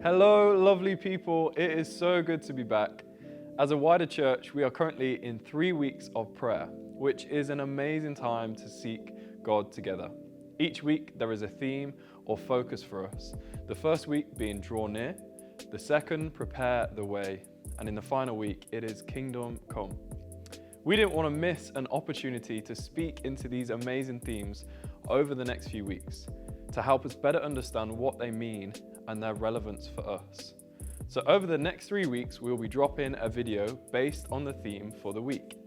Hello, lovely people. It is so good to be back. As a wider church, we are currently in 3 weeks of prayer, which is an amazing time to seek God together. Each week, there is a theme or focus for us. The first week being draw near, the second, prepare the way, and in the final week, it is kingdom come. We didn't want to miss an opportunity to speak into these amazing themes over the next few weeks to help us better understand what they mean and their relevance for us. So over the next 3 weeks, we'll be dropping a video based on the theme for the week.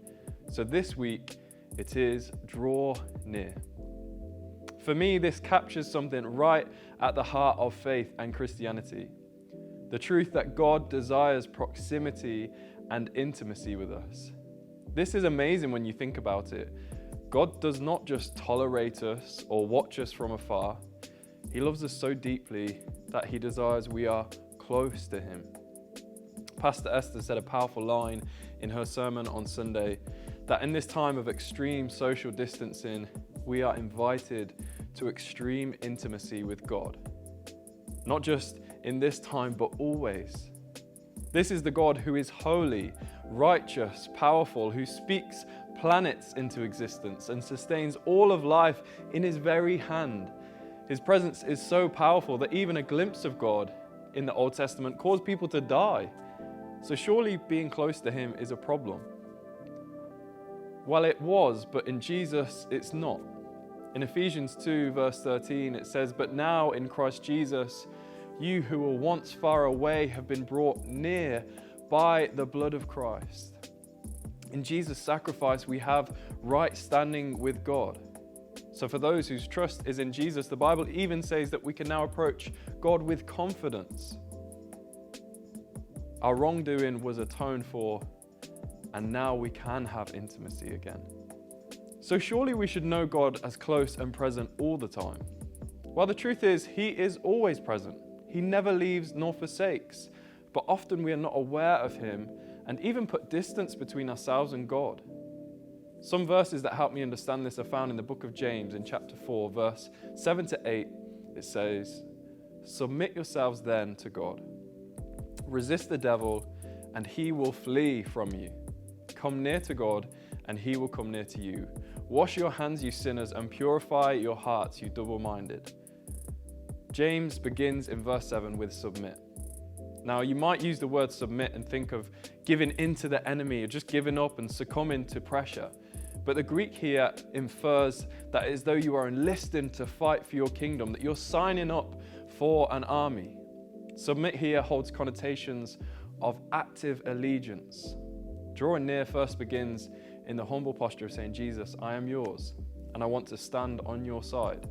So this week, it is draw near. For me, this captures something right at the heart of faith and Christianity. The truth that God desires proximity and intimacy with us. This is amazing when you think about it. God does not just tolerate us or watch us from afar. He loves us so deeply that he desires we are close to him. Pastor Esther said a powerful line in her sermon on Sunday that in this time of extreme social distancing, we are invited to extreme intimacy with God. Not just in this time, but always. This is the God who is holy, righteous, powerful, who speaks planets into existence and sustains all of life in his very hand. His presence is so powerful that even a glimpse of God in the Old Testament caused people to die. So surely being close to him is a problem. Well, it was, but in Jesus, it's not. In Ephesians 2, verse 13, it says, "But now in Christ Jesus, you who were once far away have been brought near by the blood of Christ." In Jesus' sacrifice, we have right standing with God. So for those whose trust is in Jesus, the Bible even says that we can now approach God with confidence. Our wrongdoing was atoned for, and now we can have intimacy again. So surely we should know God as close and present all the time. Well, the truth is, he is always present. He never leaves nor forsakes, but often we are not aware of him and even put distance between ourselves and God. Some verses that help me understand this are found in the book of James in chapter 4, verse 7 to 8. It says, "Submit yourselves then to God. Resist the devil, and he will flee from you. Come near to God, and he will come near to you. Wash your hands, you sinners, and purify your hearts, you double-minded." James begins in verse 7 with submit. Now, you might use the word submit and think of giving in to the enemy or just giving up and succumbing to pressure. But the Greek here infers that as though you are enlisting to fight for your kingdom, that you're signing up for an army. Submit here holds connotations of active allegiance. Drawing near first begins in the humble posture of saying, "Jesus, I am yours, and I want to stand on your side.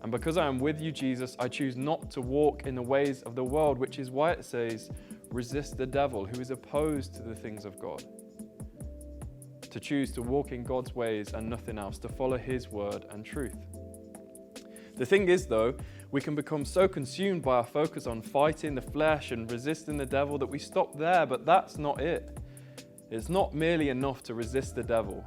And because I am with you, Jesus, I choose not to walk in the ways of the world," which is why it says, "Resist the devil," who is opposed to the things of God. To choose to walk in God's ways and nothing else, to follow his word and truth. The thing is, though, we can become so consumed by our focus on fighting the flesh and resisting the devil that we stop there, but that's not it. It's not merely enough to resist the devil.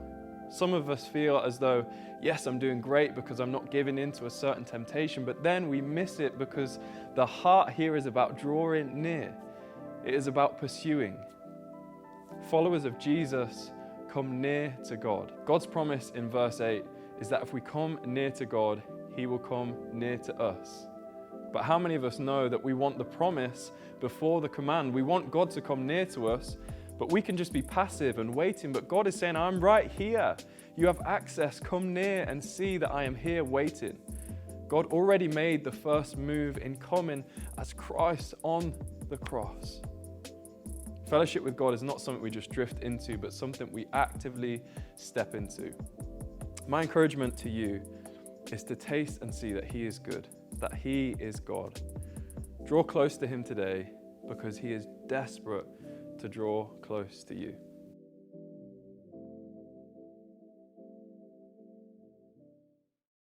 Some of us feel as though, yes, I'm doing great because I'm not giving in to a certain temptation, but then we miss it because the heart here is about drawing near. It is about pursuing. Followers of Jesus come near to God. God's promise in verse 8 is that if we come near to God, he will come near to us. But how many of us know that we want the promise before the command? We want God to come near to us, but we can just be passive and waiting. But God is saying, "I'm right here. You have access. Come near and see that I am here waiting." God already made the first move in coming as Christ on the cross. Fellowship with God is not something we just drift into, but something we actively step into. My encouragement to you is to taste and see that he is good, that he is God. Draw close to him today because he is desperate to draw close to you.